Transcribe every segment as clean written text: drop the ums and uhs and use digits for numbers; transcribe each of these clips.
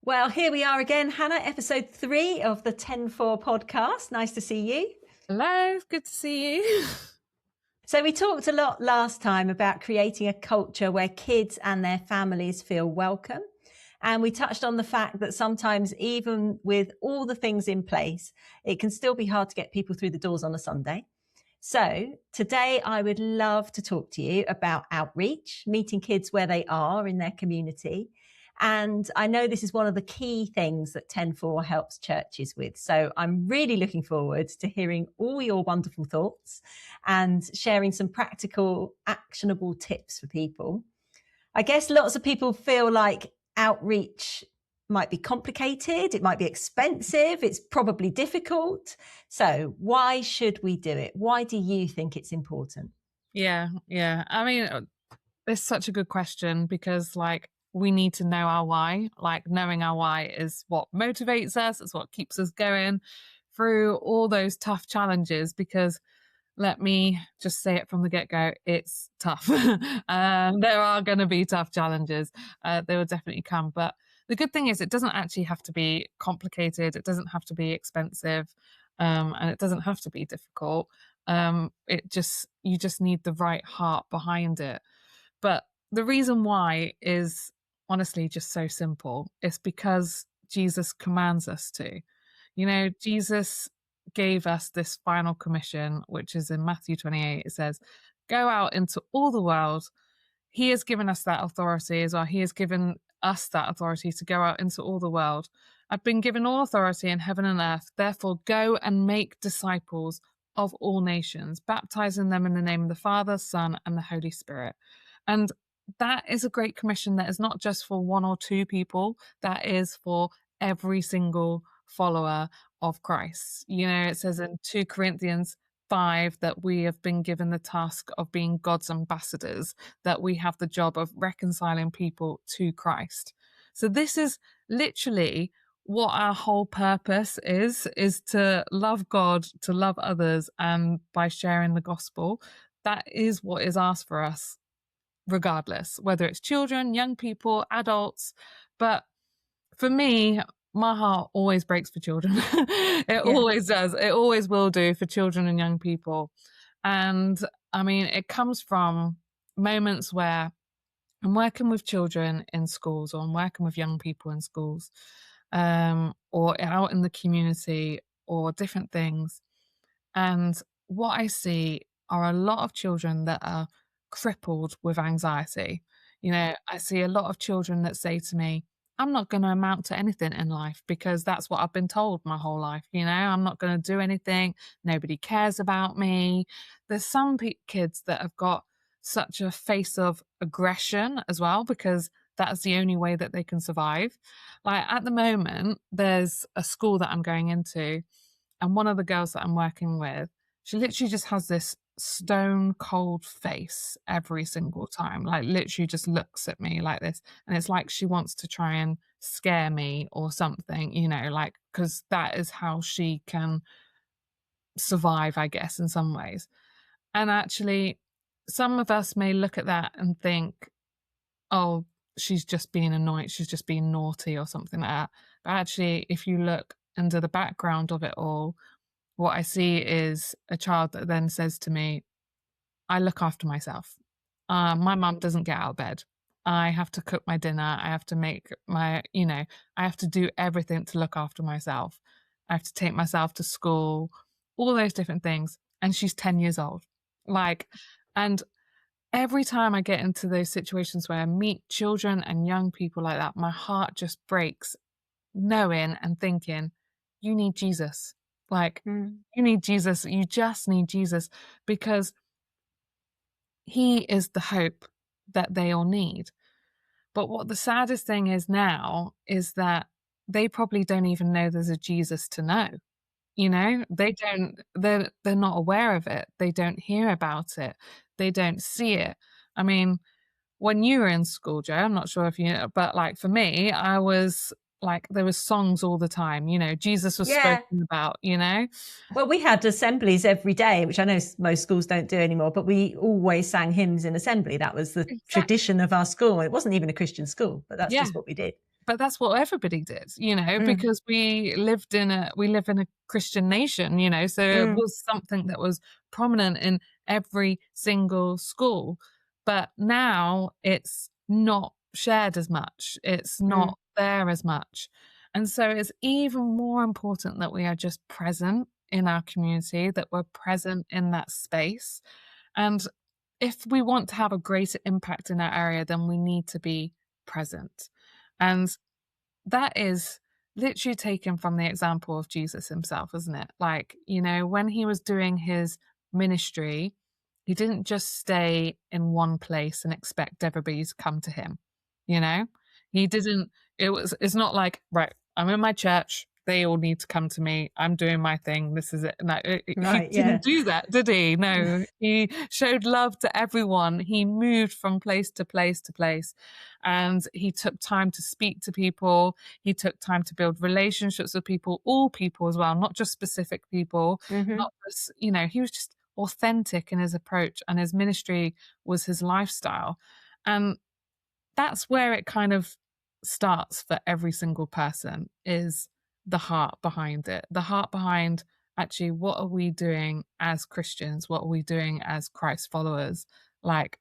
Well, here we are again, Hannah, episode 3 of the TenFour podcast. Nice to see you. Hello, good to see you. So we talked a lot last time about creating a culture where kids and their families feel welcome. And we touched on the fact that sometimes, even with all the things in place, it can still be hard to get people through the doors on a Sunday. So today I would love to talk to you about outreach, meeting kids where they are in their community. And I know this is one of the key things that TenFour helps churches with. So I'm really looking forward to hearing all your wonderful thoughts and sharing some practical, actionable tips for people. I guess lots of people feel like outreach might be complicated, it might be expensive, it's probably difficult. So why should we do it? Why do you think it's important? Yeah. I mean, it's such a good question because we need to know our why. Knowing our why is what motivates us. It's what keeps us going through all those tough challenges, because let me just say it from the get-go, it's tough. There are going to be tough challenges. They will definitely come. But the good thing is it doesn't actually have to be complicated. It doesn't have to be expensive. And it doesn't have to be difficult. You just need the right heart behind it. But the reason why is honestly just so simple. It's because Jesus commands us to. Jesus gave us this final commission, which is in Matthew 28. It says, go out into all the world. He has given us that authority as well. He has given us that authority to go out into all the world. I've been given all authority in heaven and earth. Therefore, go and make disciples of all nations, baptizing them in the name of the Father, Son, and the Holy Spirit. And that is a great commission that is not just for one or two people. That is for every single follower of Christ. It says in 2 Corinthians 5 that we have been given the task of being God's ambassadors, that we have the job of reconciling people to Christ. So this is literally what our whole purpose is to love God, to love others, and by sharing the gospel, that is what is asked for us, regardless, whether it's children, young people, adults. But for me, my heart always breaks for children. It always does. It always will do for children and young people. And I mean, it comes from moments where I'm working with children in schools, or I'm working with young people in schools, or out in the community, or different things. And what I see are a lot of children that are crippled with anxiety. I see a lot of children that say to me, I'm not going to amount to anything in life because that's what I've been told my whole life. I'm not going to do anything. Nobody cares about me. There's some kids that have got such a face of aggression as well, because that's the only way that they can survive. At the moment, there's a school that I'm going into, and one of the girls that I'm working with, she literally just has this stone cold face every single time, literally just looks at me like this. And it's like she wants to try and scare me or something, because that is how she can survive, I guess, in some ways. And actually, some of us may look at that and think, oh, she's just being annoying, she's just being naughty or something like that. But actually, if you look into the background of it all, what I see is a child that then says to me, I look after myself. My mum doesn't get out of bed. I have to cook my dinner. I have to make I have to do everything to look after myself. I have to take myself to school, all those different things. And she's 10 years old. And every time I get into those situations where I meet children and young people like that, my heart just breaks, knowing and thinking, you need Jesus. You need Jesus. You just need Jesus, because he is the hope that they all need. But what the saddest thing is now is that they probably don't even know there's a Jesus to know. They're not aware of it. They don't hear about it. They don't see it. I mean, when you were in school, Joe, I'm not sure if you know, but for me, I was there was songs all the time, Jesus was spoken about, Well, we had assemblies every day, which I know most schools don't do anymore, but we always sang hymns in assembly. That was the tradition of our school. It wasn't even a Christian school, but that's just what we did. but that's what everybody did, Mm, because we live in a Christian nation, so it mm, was something that was prominent in every single school. But now it's not shared as much. It's mm, not there as much. And so it's even more important that we are just present in our community, that we're present in that space. And if we want to have a greater impact in our area, then we need to be present. And that is literally taken from the example of Jesus himself, isn't it? Like, when he was doing his ministry, he didn't just stay in one place and expect everybody to come to him, you know? He didn't, it's not like, right, I'm in my church, they all need to come to me. I'm doing my thing. This is it. No, he right. Yeah. didn't do that, did he? No, he showed love to everyone. He moved from place to place to place, and he took time to speak to people. He took time to build relationships with people, all people as well, not just specific people, Hmm. not just, he was just authentic in his approach, and his ministry was his lifestyle. And that's where it kind of starts for every single person, is the heart behind it. The heart behind, actually, what are we doing as Christians? What are we doing as Christ followers? Like,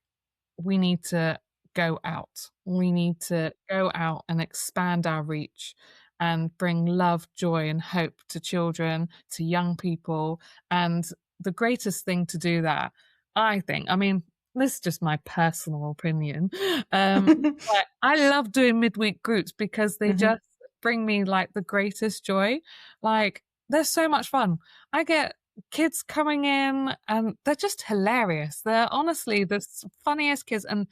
we need to go out. We need to go out and expand our reach and bring love, joy, and hope to children, to young people. And the greatest thing to do that, I think, I mean, this is just my personal opinion. But I love doing midweek groups because they Hmm. just bring me like the greatest joy. Like, they're so much fun. I get kids coming in and they're just hilarious. They're honestly the funniest kids. And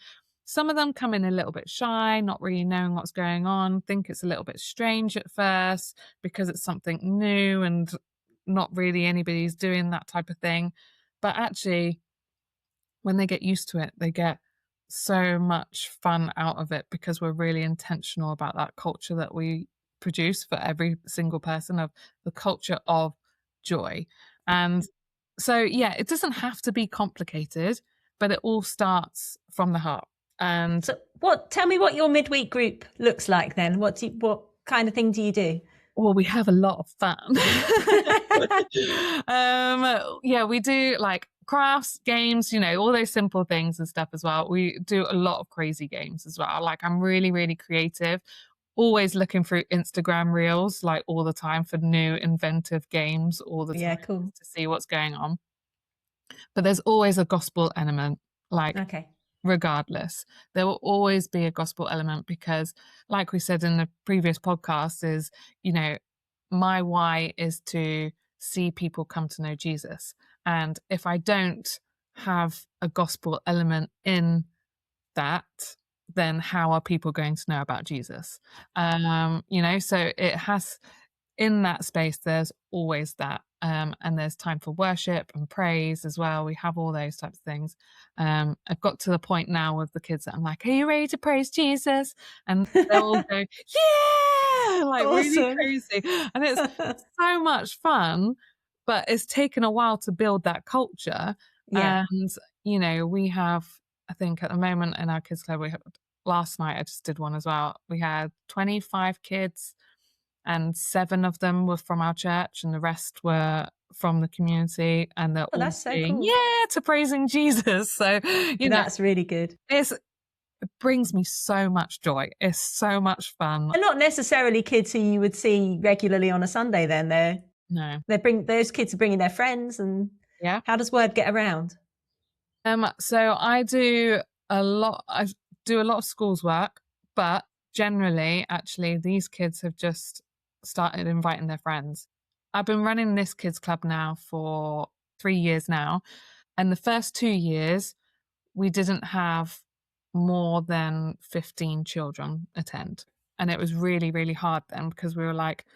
some of them come in a little bit shy, not really knowing what's going on, think it's a little bit strange at first because it's something new and not really anybody's doing that type of thing. But actually, when they get used to it, they get so much fun out of it because we're really intentional about that culture that we produce for every single person, of the culture of joy. And so, yeah, it doesn't have to be complicated, but it all starts from the heart. And So, tell me what your midweek group looks like then. What kind of thing do you do? well, we have a lot of fun. Yeah, we do like crafts, games, all those simple things and stuff as well. We do a lot of crazy games as well. Like, I'm really, really creative, always looking through Instagram reels, like all the time, for new inventive games all the Yeah, time, cool. just to see what's going on. But there's always a gospel element, like, Okay. regardless. There will always be a gospel element because, like we said in the previous podcast, is, my why is to see people come to know Jesus. And if I don't have a gospel element in that, then how are people going to know about Jesus? So it has, in that space, there's always that. And there's time for worship and praise as well. We have all those types of things. I've got to the point now with the kids that I'm like, are you ready to praise Jesus? And they'll all go, yeah, like really Awesome. crazy. And it's so much fun, but it's taken a while to build that culture. Yeah. And, we have, I think at the moment in our kids club, last night I just did one as well. We had 25 kids, and 7 of them were from our church and the rest were from the community, and they're Oh, all that's so saying, cool. "Yeah," to praising Jesus. So, That's really good. it brings me so much joy. It's so much fun. They're not necessarily kids who you would see regularly on a Sunday then. No. Those kids are bringing their friends, and Yeah. how does word get around? So I do a lot of schools work, but generally, actually, these kids have just started inviting their friends. I've been running this kids club now for 3 years now, and the first 2 years, we didn't have more than 15 children attend. And it was really, really hard then because we were like,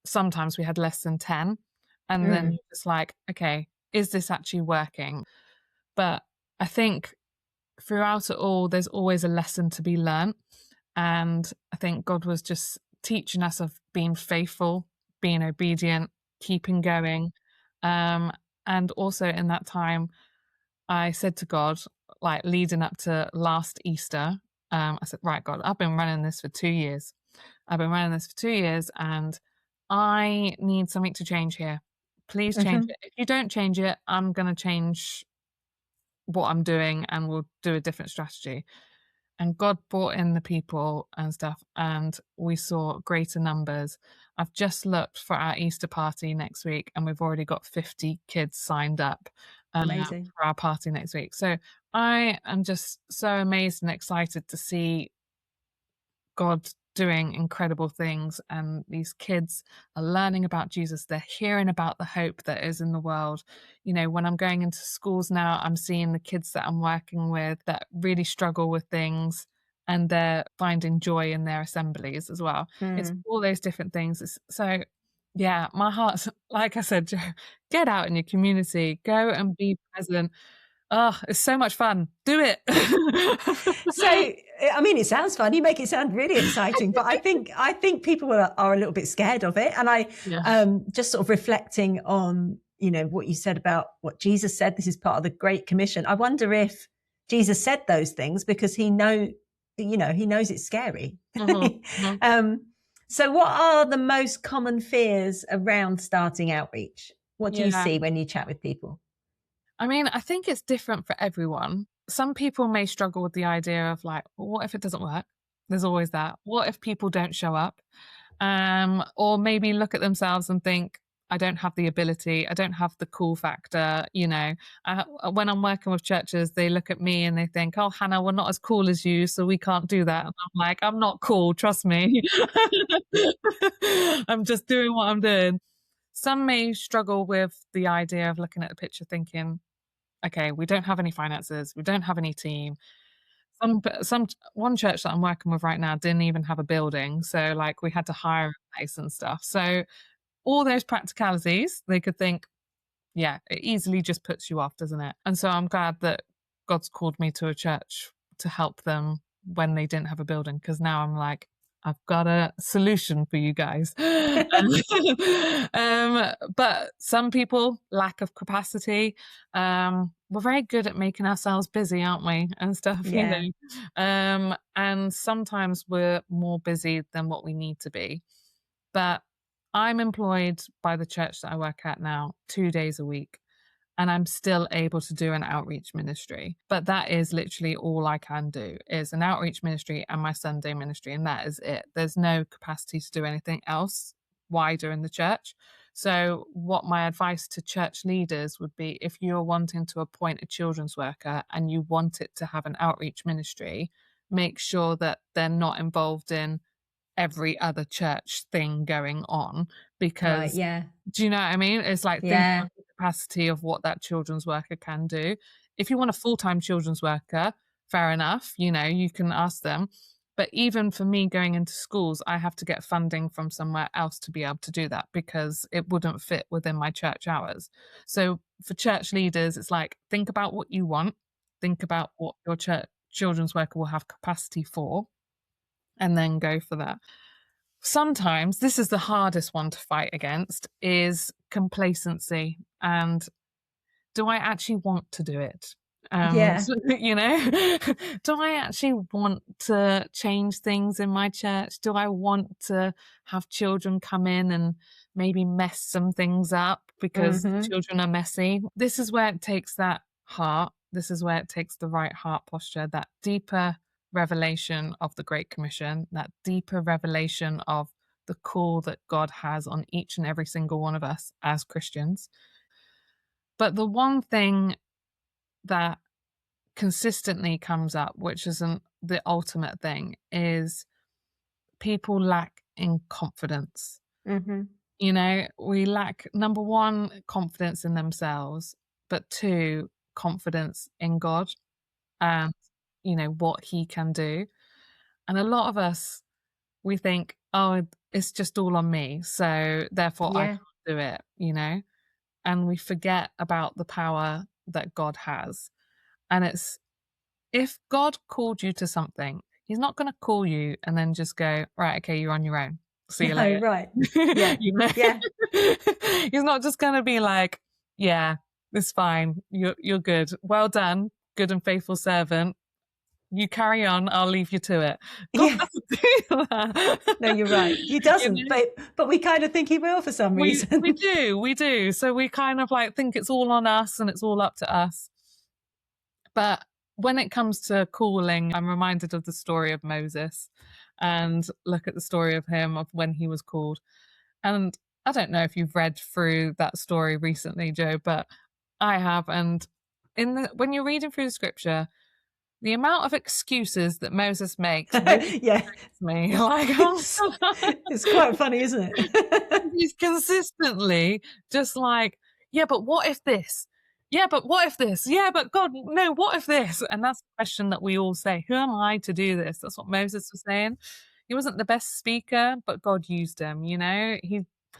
sometimes we had less than 10. And then Mm. you're just like, okay, is this actually working? But I think throughout it all, there's always a lesson to be learnt. And I think God was just teaching us of being faithful, being obedient, keeping going. Um, and also in that time, I said to God, like leading up to last Easter, I said, right, God, I've been running this for 2 years. I've been running this for 2 years and I need something to change here. Please change Hmm. it. If you don't change it, I'm going to change what I'm doing and we'll do a different strategy. And God brought in the people and stuff, and we saw greater numbers. I've just looked for our Easter party next week, and we've already got 50 kids signed up Amazing. for our party next week. So I am just so amazed and excited to see God doing incredible things, and these kids are learning about Jesus. They're hearing about the hope that is in the world. You know, when I'm going into schools now, I'm seeing the kids that I'm working with that really struggle with things, and they're finding joy in their assemblies as well. It's Mm. all those different things. So yeah, my heart's like I said, Joe, get out in your community, go and be present. Oh, it's so much fun. Do it. So, I mean, it sounds fun. You make it sound really exciting, but I think people are a little bit scared of it. And I, Yeah. just sort of reflecting on, you know, what you said about what Jesus said. This is part of the Great Commission. I wonder if Jesus said those things because he knows it's scary. Mhm, mhm. So, what are the most common fears around starting outreach? What do you Yeah. see when you chat with people? I mean, I think it's different for everyone. Some people may struggle with the idea of like, well, what if it doesn't work? There's always that. What if people don't show up? Or maybe look at themselves and think, I don't have the ability. I don't have the cool factor. You know, when I'm working with churches, they look at me and they think, oh, Hannah, we're not as cool as you, so we can't do that. And I'm like, I'm not cool. Trust me. I'm just doing what I'm doing. Some may struggle with the idea of looking at the picture thinking, okay, we don't have any finances, we don't have any team. One church that I'm working with right now didn't even have a building, so, like, we had to hire a place and stuff. So, all those practicalities, they could think, yeah, it easily just puts you off, doesn't it? And so I'm glad that God's called me to a church to help them when they didn't have a building, because now I'm like, I've got a solution for you guys. But some people, lack of capacity. We're very good at making ourselves busy, aren't we? And stuff, you Yeah. know. And sometimes we're more busy than what we need to be. But I'm employed by the church that I work at now 2 days a week, and I'm still able to do an outreach ministry. But that is literally all I can do is an outreach ministry and my Sunday ministry, and that is it. There's no capacity to do anything else wider in the church. So what my advice to church leaders would be, if you're wanting to appoint a children's worker and you want it to have an outreach ministry, make sure that they're not involved in every other church thing going on, Right. because Yeah. do you know what I mean? It's like, think Yeah. about the capacity of what that children's worker can do. If you want a full-time children's worker, fair enough, you know, you can ask them. But even for me going into schools, I have to get funding from somewhere else to be able to do that because it wouldn't fit within my church hours. So for church leaders, it's like, think about what you want, think about what your church children's worker will have capacity for, and then go for that. Sometimes this is the hardest one to fight against, is complacency and, do I actually want to do it? Yeah. So, you know, do I actually want to change things in my church? Do I want to have children come in and maybe mess some things up because the Hmm. children are messy? This is where it takes that heart. This is where it takes the right heart posture, that deeper revelation of the Great Commission, that deeper revelation of the call that God has on each and every single one of us as Christians. But the one thing that consistently comes up, which isn't the ultimate thing, is people lack in confidence. Hmm. You know, we lack, number one, confidence in themselves, but two, confidence in God and, you know, what He can do. And a lot of us, we think, oh, it's just all on me, so therefore I Yeah. can't do it, you know? And we forget about the power that God has. And it's, if God called you to something, He's not going to call you and then just go, right, okay, you're on your own. See you Oh, later. right. Yeah. You know? Yeah. He's not just going to be like, yeah, it's fine. You're good. Well done, good and faithful servant. you carry on, I'll leave you to it. God Yeah. doesn't do that. No, you're right. He You doesn't, know? but we kind of think he will for some We reason. do. So we kind of like think it's all on us and it's all up to us. But when it comes to calling, I'm reminded of the story of Moses and look at the story of him, of when he was called. And I don't know if you've read through that story recently, Joe, but I have. And when you're reading through the scripture, the amount of excuses that Moses makes really Yeah. frustrates me. Like, It's quite funny, isn't it? he's consistently just like, yeah, but what if this? Yeah, but what if this? Yeah, but God, no, what if this? And that's the question that we all say. Who am I to do this? That's what Moses was saying. He wasn't the best speaker, but God used him, you know?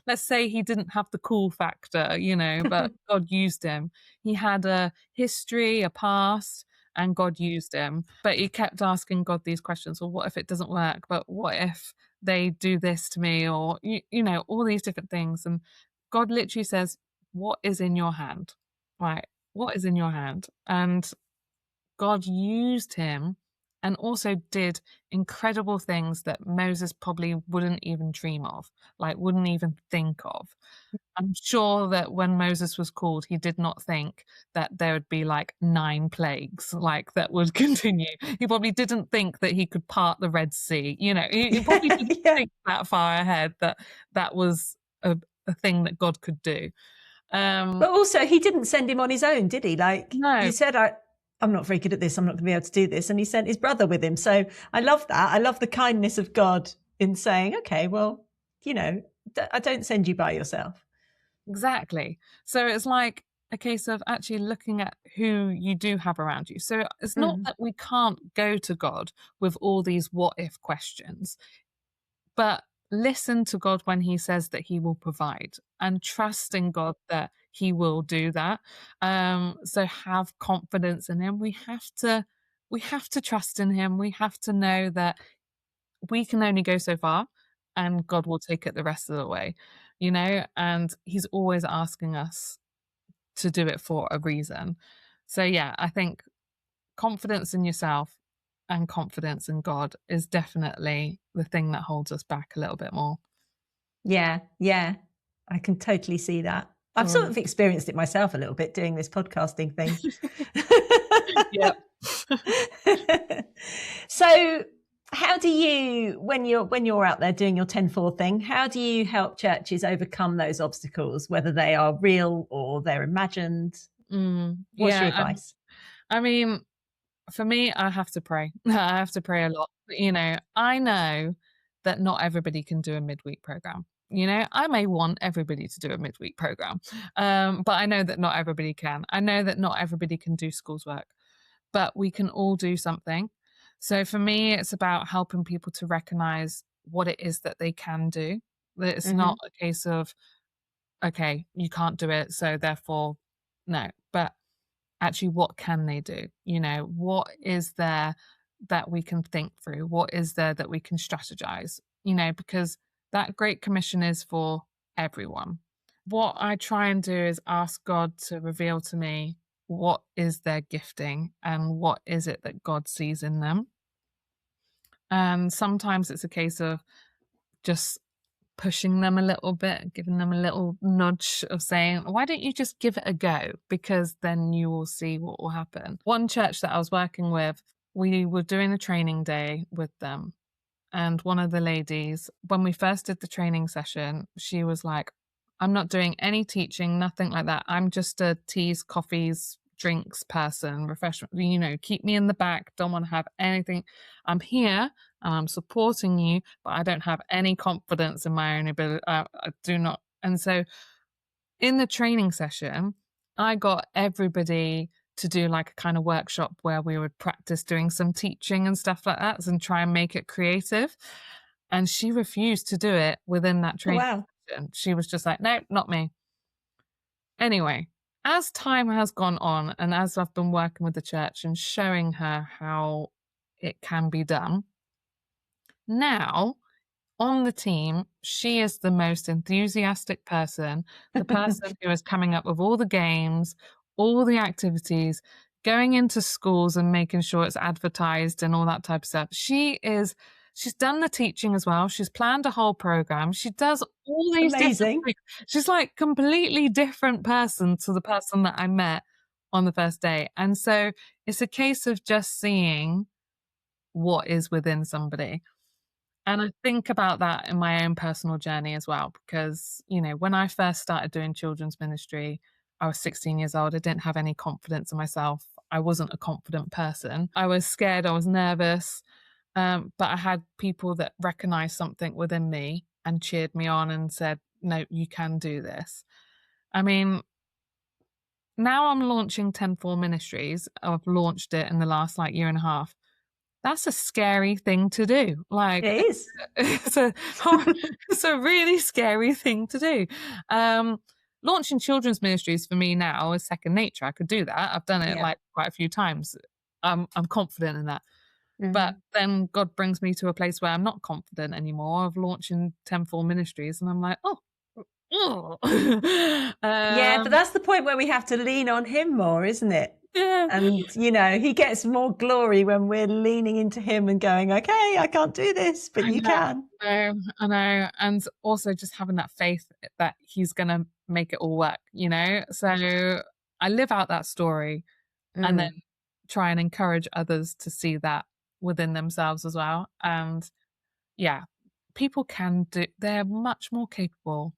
Let's say he didn't have the cool factor, you know, but God used him. He had a history, a past, and God used him. But he kept asking God these questions. Well, what if it doesn't work? But what if they do this to me? Or, you know, all these different things. And God literally says, what is in your hand? Right. What is in your hand? And God used him and also did incredible things that Moses probably wouldn't even dream of, like wouldn't even think of. I'm sure that when Moses was called, he did not think that there would be like 9 plagues, like that would continue. He probably didn't think that he could part the Red Sea. You know, he probably didn't Yeah. think that far ahead that that was a thing that God could do. But also, he didn't send him on his own, did he? Like, No. he said, I'm not very good at this. I'm not going to be able to do this. And he sent his brother with him. So I love that. I love the kindness of God in saying, okay, well, you know, I don't send you by yourself. Exactly. So it's like a case of actually looking at who you do have around you. So it's not that we can't go to God with all these what if questions, but listen to God when he says that he will provide and trust in God that he will do that. So have confidence in him. We have to trust in him. We have to know that we can only go so far and God will take it the rest of the way, you know, and he's always asking us to do it for a reason. So yeah, I think confidence in yourself and confidence in God is definitely the thing that holds us back a little bit more. Yeah. Yeah. I can totally see that. I've sort of experienced it myself a little bit doing this podcasting thing. Yep. So how do you, when you're out there doing your 10-4 thing, how do you help churches overcome those obstacles, whether they are real or they're imagined? What's your advice? I mean, for me, I have to pray. I have to pray a lot. You know, I know that not everybody can do a midweek program. You know, I may want everybody to do a midweek program, but I know that not everybody can. I know that not everybody can do schools work, but we can all do something. So for me, it's about helping people to recognize what it is that they can do. That it's not a case of, okay, you can't do it, so therefore, no. But actually, what can they do? You know, what is there that we can think through? What is there that we can strategize? You know, because that Great Commission is for everyone. What I try and do is ask God to reveal to me what is their gifting and what is it that God sees in them. And sometimes it's a case of just pushing them a little bit, giving them a little nudge of saying, why don't you just give it a go? Because then you will see what will happen. One church that I was working with, we were doing a training day with them. And one of the ladies, when we first did the training session, she was like, I'm not doing any teaching, nothing like that. I'm just a teas, coffees, drinks person, refreshment, you know, keep me in the back. Don't want to have anything. I'm here and I'm supporting you, but I don't have any confidence in my own ability. I do not. And so in the training session, I got everybody to do like a kind of workshop where we would practice doing some teaching and stuff like that and try and make it creative. And she refused to do it within that training session. She was just like, no, not me. Anyway, as time has gone on and as I've been working with the church and showing her how it can be done, now on the team, she is the most enthusiastic person, the person who is coming up with all the games, all the activities, going into schools and making sure it's advertised and all that type of stuff. She's done the teaching as well. She's planned a whole program. She does all these different Amazing. things. She's like completely different person to the person that I met on the first day. And so it's a case of just seeing what is within somebody. And I think about that in my own personal journey as well, because, when I first started doing children's ministry, I was 16 years old. I didn't have any confidence in myself. I wasn't a confident person. I was scared. I was nervous. But I had people that recognized something within me and cheered me on and said, no, you can do this. I mean, now I'm launching TenFour Ministries. I've launched it in the last year and a half. That's a scary thing to do. It is. It's a really scary thing to do. Launching children's ministries for me now is second nature. I could do that. I've done it quite a few times. I'm confident in that. But then God brings me to a place where I'm not confident anymore of launching TenFour Ministries, and I'm like, oh. Yeah, but that's the point where we have to lean on him more, isn't it? Yeah. And, he gets more glory when we're leaning into him and going, okay, I can't do this, but you can. I know. And also just having that faith that he's going to make it all work, So I live out that story and then try and encourage others to see that within themselves as well. And yeah, people they're much more capable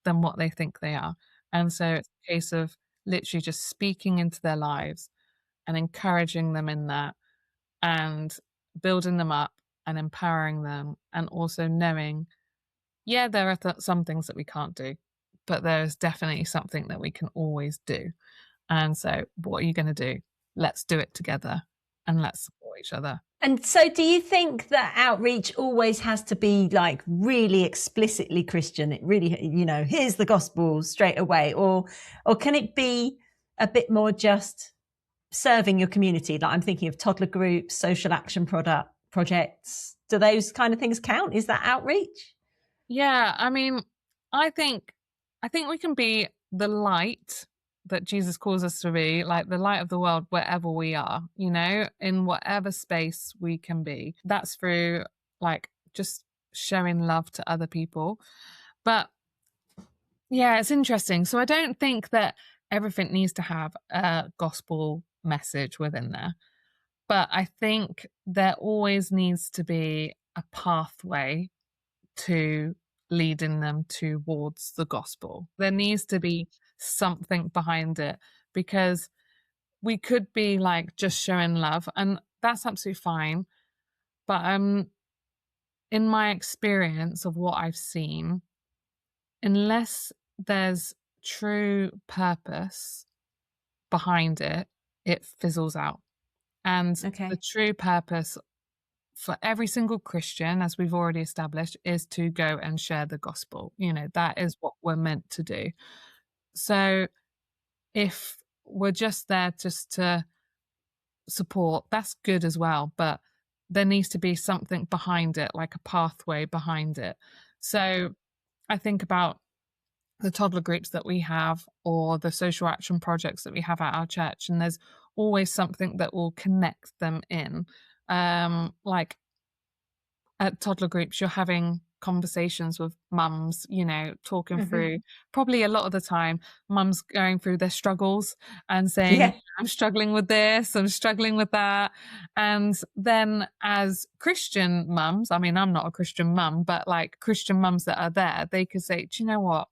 than what they think they are. And so it's a case of literally just speaking into their lives and encouraging them in that and building them up and empowering them, and also knowing, there are some things that we can't do, but there's definitely something that we can always do. And so what are you going to do? Let's do it together and let's support each other. And so do you think that outreach always has to be really explicitly Christian? It really, here's the gospel straight away, or can it be a bit more just serving your community? I'm thinking of toddler groups, social action projects. Do those kind of things count? Is that outreach? Yeah, I mean, I think we can be the light that Jesus calls us to be, the light of the world wherever we are, in whatever space we can be. That's through just showing love to other people. But yeah, it's interesting. So I don't think that everything needs to have a gospel message within there. But I think there always needs to be a pathway to leading them towards the gospel. There needs to be something behind it, because we could be just showing love, and that's absolutely fine. But in my experience of what I've seen, unless there's true purpose behind it, it fizzles out. And the true purpose for every single Christian, as we've already established, is to go and share the gospel. That is what we're meant to do. So if we're just there just to support, that's good as well. But there needs to be something behind it, like a pathway behind it. So I think about the toddler groups that we have, or the social action projects that we have at our church, and there's always something that will connect them in. At toddler groups, you're having conversations with mums, talking through, probably a lot of the time, mums going through their struggles and saying, I'm struggling with this, I'm struggling with that. And then as Christian mums, I mean, I'm not a Christian mum, but Christian mums that are there, they could say, do you know what?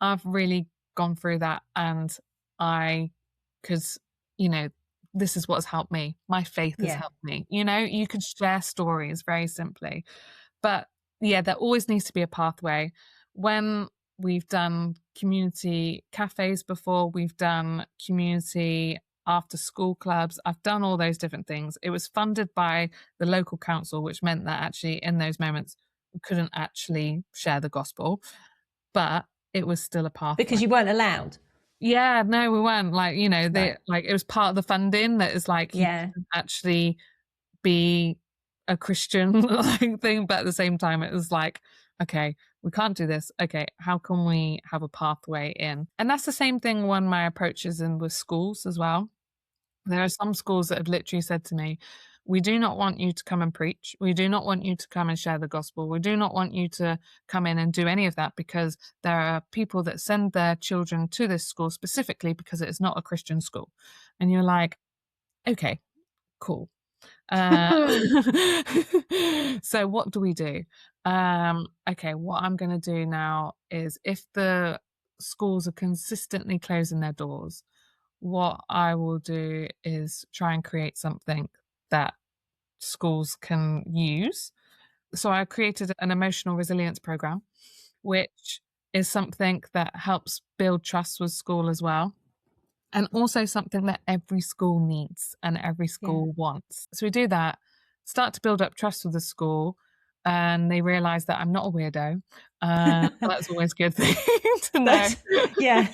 I've really gone through that, and because, this is what has helped me. My faith has helped me. You could share stories very simply. But yeah, there always needs to be a pathway. When we've done community cafes before, we've done community after school clubs, I've done all those different things. It was funded by the local council, which meant that actually in those moments we couldn't actually share the gospel, but it was still a pathway. Because you weren't allowed. Yeah, no, we weren't. It was part of the funding that is you couldn't actually be a Christian thing, but at the same time it was okay, we can't do this. Okay, how can we have a pathway in? And that's the same thing when my approach is in with schools as well. There are some schools that have literally said to me, we do not want you to come and preach. We do not want you to come and share the gospel. We do not want you to come in and do any of that, because there are people that send their children to this school specifically because it is not a Christian school. And you're like, okay, cool. So what do we do? Okay, what I'm going to do now is, if the schools are consistently closing their doors, what I will do is try and create something that schools can use. So I created an emotional resilience program, which is something that helps build trust with school as well. And also something that every school needs and every school wants. So we do that, start to build up trust with the school, and they realize that I'm not a weirdo. That's always a good thing to know. Yeah.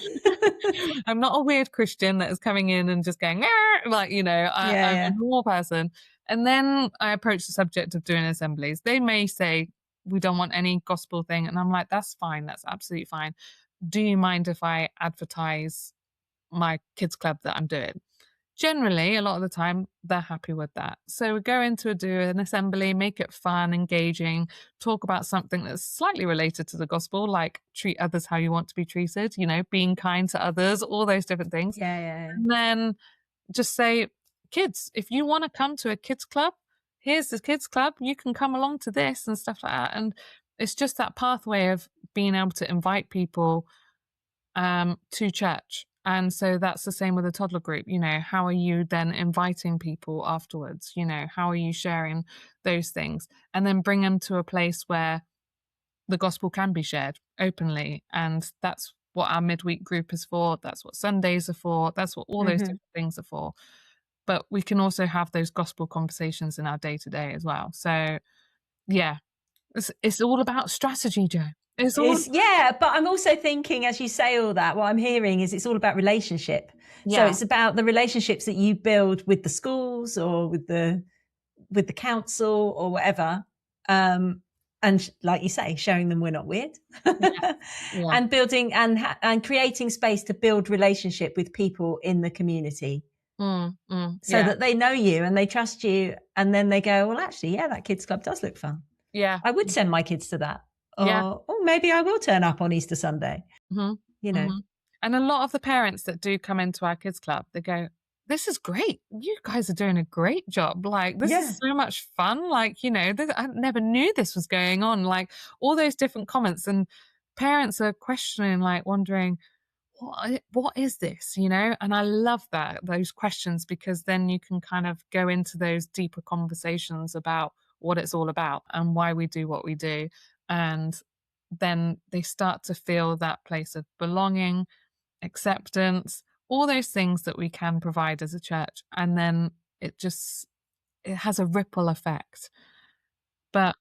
I'm not a weird Christian that is coming in and just going, like, I'm a normal person. And then I approach the subject of doing assemblies. They may say, we don't want any gospel thing. And I'm like, that's fine. That's absolutely fine. Do you mind if I advertise my kids club that I'm doing? Generally, a lot of the time, they're happy with that. So we go into do an assembly, make it fun, engaging, talk about something that's slightly related to the gospel, like treat others how you want to be treated, being kind to others, all those different things. And then just say, kids, if you want to come to a kids club, here's the kids club, you can come along to this and stuff like that. And it's just that pathway of being able to invite people to church. And so that's the same with the toddler group. How are you then inviting people afterwards? How are you sharing those things? And then bring them to a place where the gospel can be shared openly. And that's what our midweek group is for. That's what Sundays are for. That's what all those different things are for. But we can also have those gospel conversations in our day-to-day as well. So yeah, it's all about strategy, Jo. But I'm also thinking, as you say all that, what I'm hearing is it's all about relationship. So it's about the relationships that you build with the schools or with the council or whatever. And like you say, showing them we're not weird, and building and creating space to build relationship with people in the community. So that they know you and they trust you, and then they go, well, actually, that kids club does look fun. I would send my kids to that. Or maybe I will turn up on Easter Sunday. And a lot of the parents that do come into our kids club, they go, this is great. You guys are doing a great job. Like, this is so much fun. Like, I never knew this was going on. Like, all those different comments, and parents are questioning, like wondering, what is this, And I love those questions, because then you can kind of go into those deeper conversations about what it's all about and why we do what we do. And then they start to feel that place of belonging, acceptance, all those things that we can provide as a church. And then it has a ripple effect. But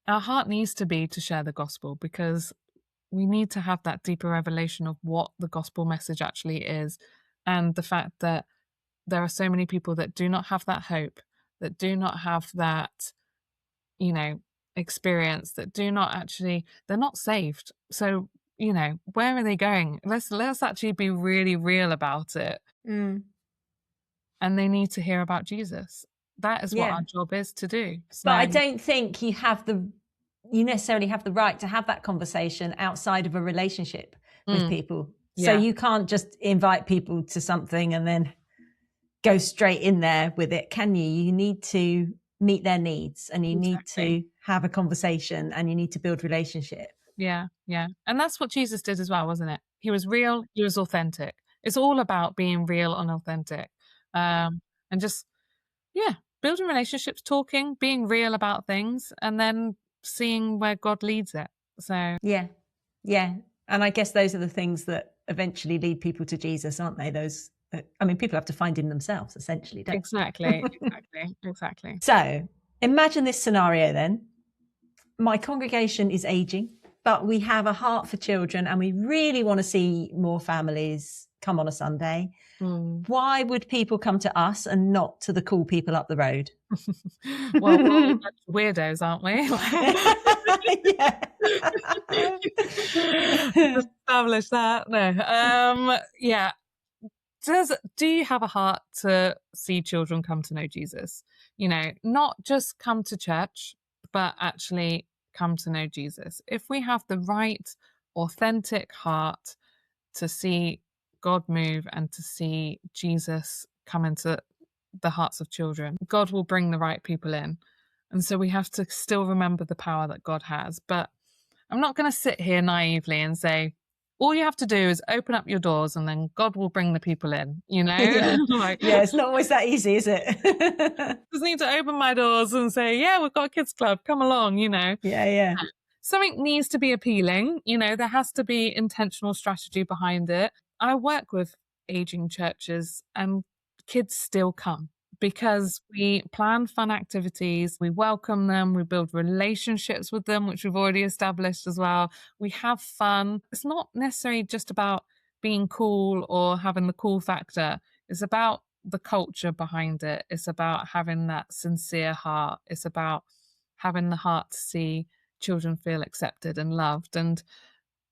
our heart needs to be to share the gospel, because we need to have that deeper revelation of what the gospel message actually is. And the fact that there are so many people that do not have that hope, that do not have that, experience, that do not actually, they're not saved. So, where are they going? Let's actually be really real about it. And they need to hear about Jesus. That is what our job is to do. So, but I don't think you necessarily have the right to have that conversation outside of a relationship with people. So you can't just invite people to something and then go straight in there with it, can you? You need to meet their needs, and you need to have a conversation, and you need to build relationship. Yeah. And that's what Jesus did as well, wasn't it? He was real, he was authentic. It's all about being real and authentic. And just, building relationships, talking, being real about things, and then seeing where God leads it. So yeah. And I guess those are the things that eventually lead people to Jesus, aren't they? People have to find him themselves, essentially, don't Exactly. So imagine this scenario then. My congregation is aging, but we have a heart for children, and we really want to see more families come on a Sunday. Why would people come to us and not to the cool people up the road? Well, we're all weirdos, aren't we? Establish that. No. do you have a heart to see children come to know Jesus? You know, not just come to church, but actually come to know Jesus. If we have the right, authentic heart to see God move and to see Jesus come into the hearts of children, God will bring the right people in. And so we have to still remember the power that God has. But I'm not going to sit here naively and say, all you have to do is open up your doors and then God will bring the people in, you know? Yeah. Like, Yeah, it's not always that easy, is it? just need to open my doors and say, yeah, we've got a kids club, come along, you know? Yeah. Something needs to be appealing, you know, there has to be intentional strategy behind it. I work with aging churches and kids still come because we plan fun activities, we welcome them, we build relationships with them, which we've already established as well. We have fun. It's not necessarily just about being cool or having the cool factor. It's about the culture behind it. It's about having that sincere heart. It's about having the heart to see children feel accepted and loved and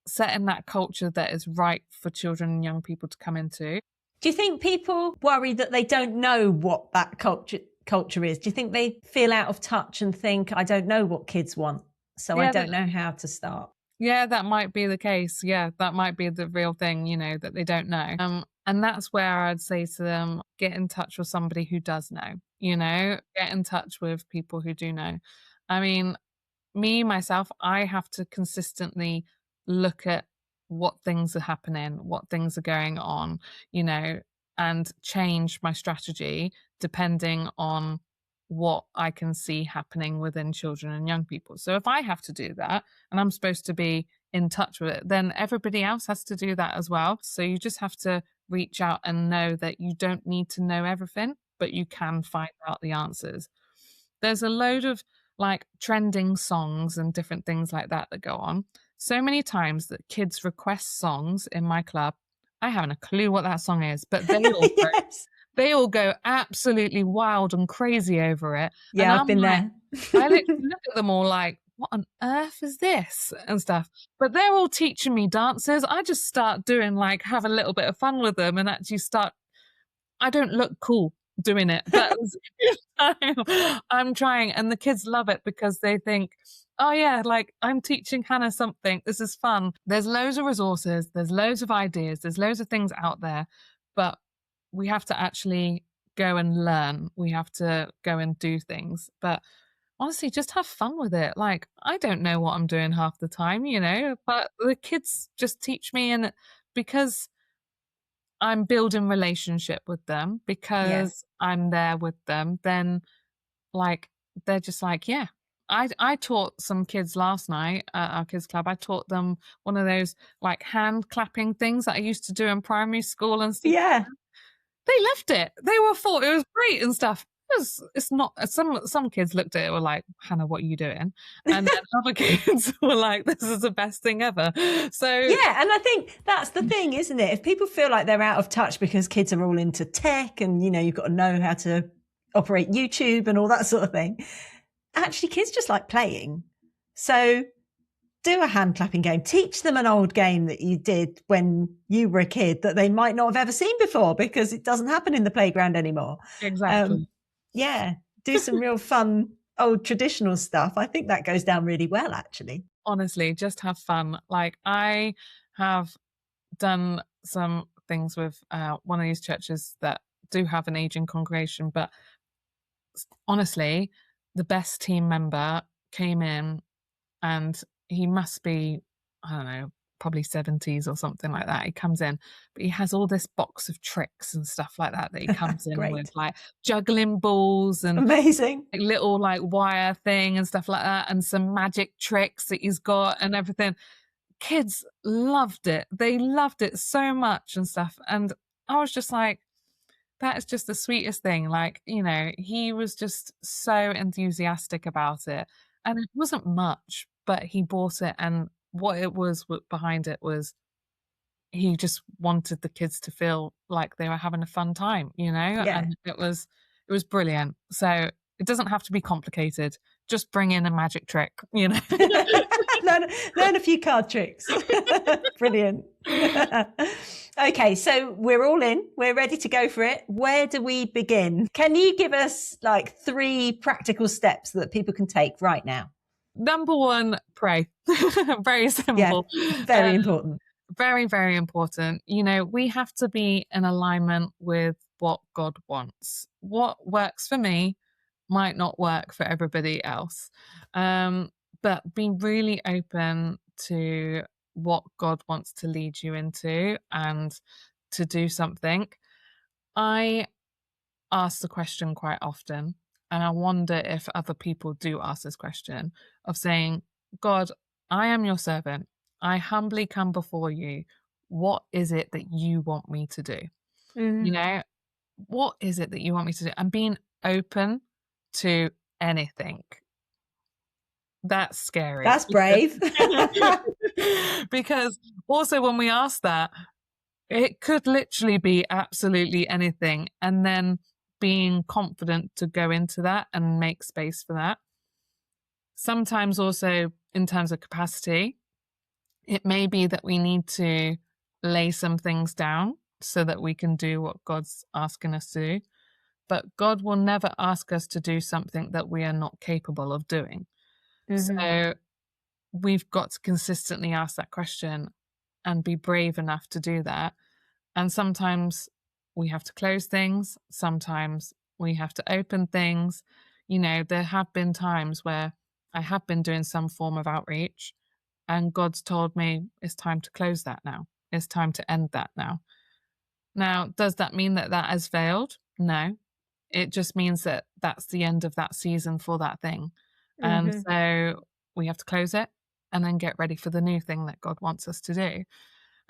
setting that culture that is right for children and young people to come into. Do you think people worry that they don't know what that culture is? Do you think they feel out of touch and think, I don't know what kids want, so I don't know how to start? Yeah, that might be the case. Yeah, that might be the real thing, you know, that they don't know. And that's where I'd say to them, get in touch with somebody who does know, you know, get in touch with people who do know. I mean, myself, I have to consistently look at what things are happening, what things are going on, you know, and change my strategy depending on what I can see happening within children and young people. So if I have to do that and I'm supposed to be in touch with it, then everybody else has to do that as well. So you just have to reach out and know that you don't need to know everything, but you can find out the answers. There's a load of like trending songs and different things like that that go on. So many times that kids request songs in my club. I haven't a clue what that song is, but Yes. they all go absolutely wild and crazy over it. And Yeah, I've been like, there. I literally look at them all like, what on earth is this? And stuff. But they're all teaching me dances. I just start doing like, have a little bit of fun with them and actually start. I don't look cool doing it, but I'm trying. And the kids love it because they think, oh yeah, like I'm teaching Hannah something. This is fun. There's loads of resources. There's loads of ideas. There's loads of things out there, but we have to actually go and learn. We have to go and do things. But honestly, just have fun with it. Like, I don't know what I'm doing half the time, you know, but the kids just teach me. And because I'm building relationship with them, because I'm there with them, then like, they're just like, yeah. I taught some kids last night at our kids club. I taught them one of those like hand clapping things that I used to do in primary school and stuff. Yeah. They loved it. They were thought it was great and stuff. It's not. Some kids looked at it were like, Hannah, what are you doing? And then other kids were like, this is the best thing ever. So yeah, and I think that's the thing, isn't it? If people feel like they're out of touch because kids are all into tech and, you know, you've got to know how to operate YouTube and all that sort of thing. Actually, kids just like playing. So do a hand clapping game. Teach them an old game that you did when you were a kid that they might not have ever seen before because it doesn't happen in the playground anymore. Exactly. Yeah, do some real fun old traditional stuff. I think that goes down really well, actually. Honestly, just have fun. Like I have done some things with one of these churches that do have an aging congregation, but honestly, the best team member came in and he must be, I don't know, probably 70s or something like that. He comes in, but he has all this box of tricks and stuff like that he comes in with, like juggling balls and amazing like, little like wire thing and stuff like that, and some magic tricks that he's got and everything. Kids loved it. They loved it so much and stuff. And I was just like, that is just the sweetest thing. Like, you know, he was just so enthusiastic about it. And it wasn't much, but he bought it. And what it was behind it was he just wanted the kids to feel like they were having a fun time, you know? Yeah. And it was brilliant. So it doesn't have to be complicated. Just bring in a magic trick, you know? learn a few card tricks. Brilliant. Okay, so we're all in. We're ready to go for it. Where do we begin? Can you give us like 3 practical steps that people can take right now? Number 1, pray. Very simple. Yeah, very important. Very, very important. You know, we have to be in alignment with what God wants. What works for me might not work for everybody else. But be really open to what God wants to lead you into and to do something. I ask the question quite often, and I wonder if other people do ask this question of saying, God, I am your servant. I humbly come before you. What is it that you want me to do? You know, what is it that you want me to do? And being open to anything. That's scary. That's brave. Because also when we ask that, it could literally be absolutely anything. And then being confident to go into that and make space for that. Sometimes also in terms of capacity, it may be that we need to lay some things down so that we can do what God's asking us to do. But God will never ask us to do something that we are not capable of doing. So we've got to consistently ask that question and be brave enough to do that. And sometimes we have to close things. Sometimes we have to open things. You know, there have been times where I have been doing some form of outreach and God's told me it's time to close that now. It's time to end that now. Now, does that mean that that has failed? No. It just means that that's the end of that season for that thing. And so we have to close it and then get ready for the new thing that God wants us to do.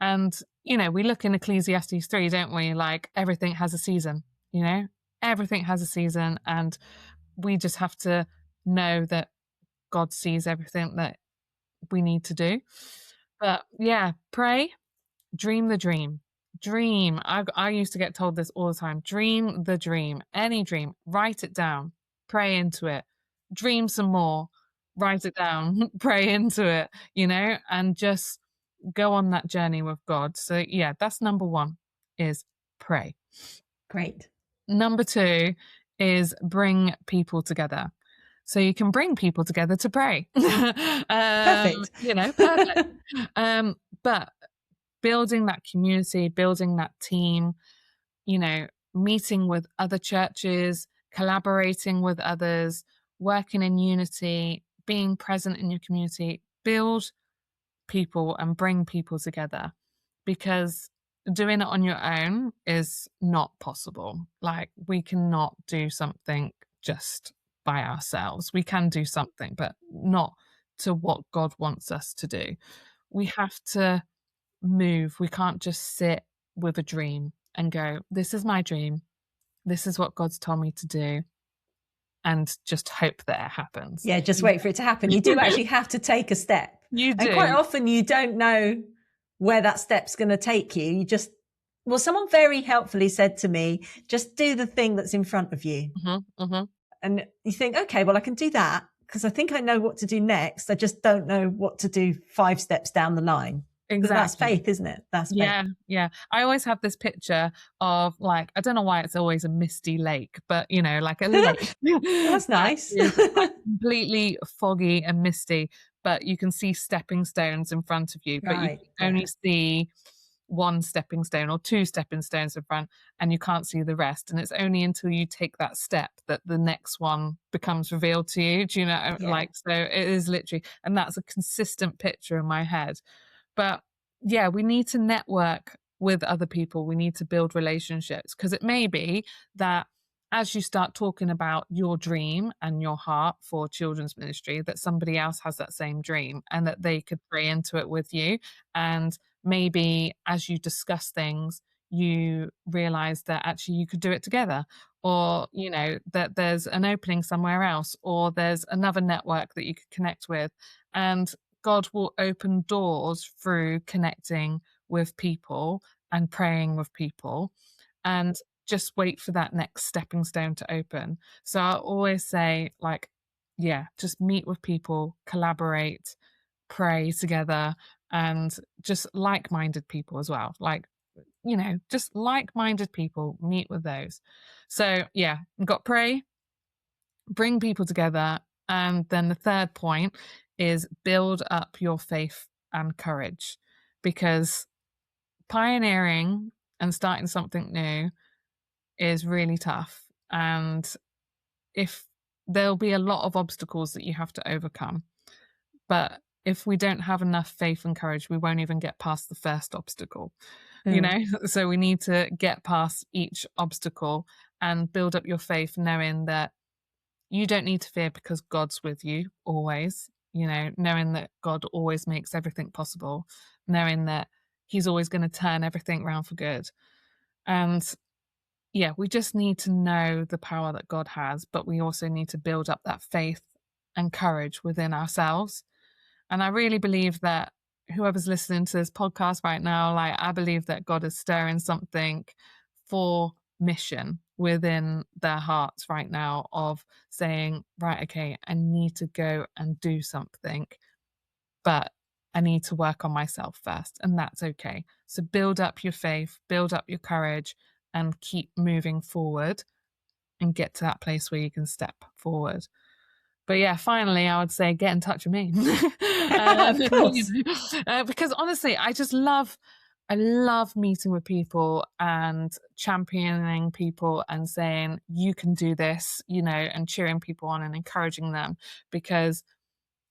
And, you know, we look in Ecclesiastes 3, don't we? Like everything has a season, you know, everything has a season. And we just have to know that God sees everything that we need to do. But yeah, pray, dream the dream. Dream. I used to get told this all the time. Dream the dream. Any dream. Write it down. Pray into it. Dream some more. Write it down. Pray into it, you know, and just go on that journey with God. So yeah, that's number 1 is pray. Great. Number 2 is bring people together. So you can bring people together to pray. Perfect. You know, perfect. But building that community, building that team, you know, meeting with other churches, collaborating with others, working in unity, being present in your community, build people and bring people together, because doing it on your own is not possible. Like we cannot do something just by ourselves. We can do something, but not to what God wants us to do. We have to move. We can't just sit with a dream and go, this is my dream. This is what God's told me to do. And just hope that it happens. Yeah, just wait for it to happen. You do actually have to take a step. You do. And quite often you don't know where that step's going to take you. You just, well, someone very helpfully said to me, just do the thing that's in front of you. And you think, okay, well, I can do that because I think I know what to do next. I just don't know what to do 5 steps down the line. Exactly. That's faith, isn't it? That's faith. Yeah. I always have this picture of like, I don't know why it's always a misty lake, but you know, like a lake. That's nice. Like completely foggy and misty, but you can see stepping stones in front of you, but you can only see 1 stepping stone or 2 stepping stones in front, and you can't see the rest. And it's only until you take that step that the next one becomes revealed to you. Do you know? Yeah. Like, so it is literally, and that's a consistent picture in my head. But yeah, we need to network with other people. We need to build relationships, because it may be that as you start talking about your dream and your heart for children's ministry, that somebody else has that same dream and that they could pray into it with you. And maybe as you discuss things, you realize that actually you could do it together, or, you know, that there's an opening somewhere else, or there's another network that you could connect with. And God will open doors through connecting with people and praying with people, and just wait for that next stepping stone to open. So I always say, like, yeah, just meet with people, collaborate, pray together, and just like-minded people as well. Like, just like-minded people, meet with those. So yeah, we've got pray, bring people together. And then the third point is build up your faith and courage, because pioneering and starting something new is really tough. And if there'll be a lot of obstacles that you have to overcome, but if we don't have enough faith and courage, we won't even get past the first obstacle, so we need to get past each obstacle and build up your faith, knowing that you don't need to fear because God's with you always, knowing that God always makes everything possible, knowing that he's always going to turn everything around for good. And yeah, we just need to know the power that God has, but we also need to build up that faith and courage within ourselves. And I really believe that whoever's listening to this podcast right now, I believe that God is stirring something for mission within their hearts right now, of saying, right, okay, I need to go and do something, but I need to work on myself first, and that's okay. So build up your faith, build up your courage, and keep moving forward and get to that place where you can step forward. But yeah, finally, I would say get in touch with me. Of course. Because honestly, I love meeting with people and championing people and saying, you can do this, and cheering people on and encouraging them, because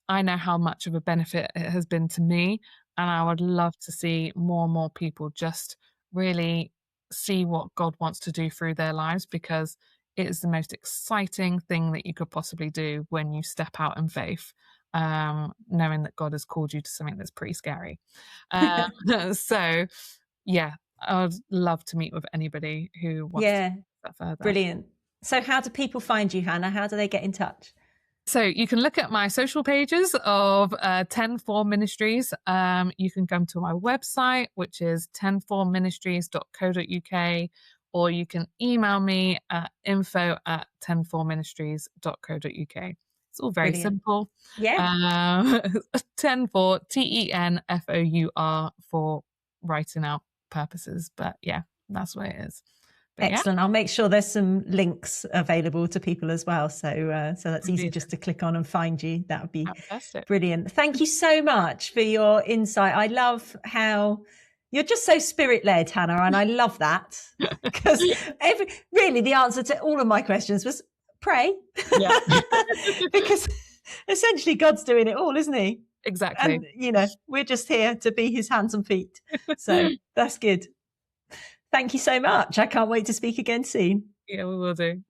I know how much of a benefit it has been to me. And I would love to see more and more people just really see what God wants to do through their lives, because it is the most exciting thing that you could possibly do when you step out in faith, knowing that God has called you to something that's pretty scary. So yeah, I would love to meet with anybody who wants to go that further. Brilliant. So how do people find you, Hannah? How do they get in touch? So you can look at my social pages of TenFour Ministries. You can come to my website, which is tenfourministries.co.uk, or you can email me at info@tenfourministries.co.uk. It's all very simple. Yeah. TenFour, TenFour, for writing out purposes. But yeah, that's what it is. But excellent. Yeah. I'll make sure there's some links available to people as well. So that's easy just to click on and find you. That would be fantastic. Brilliant. Thank you so much for your insight. I love how you're just so spirit-led, Hannah, and I love that, because really the answer to all of my questions was pray. Yeah. Because essentially God's doing it all, isn't he? Exactly. And, we're just here to be his hands and feet. So that's good. Thank you so much. I can't wait to speak again soon. Yeah, we will do.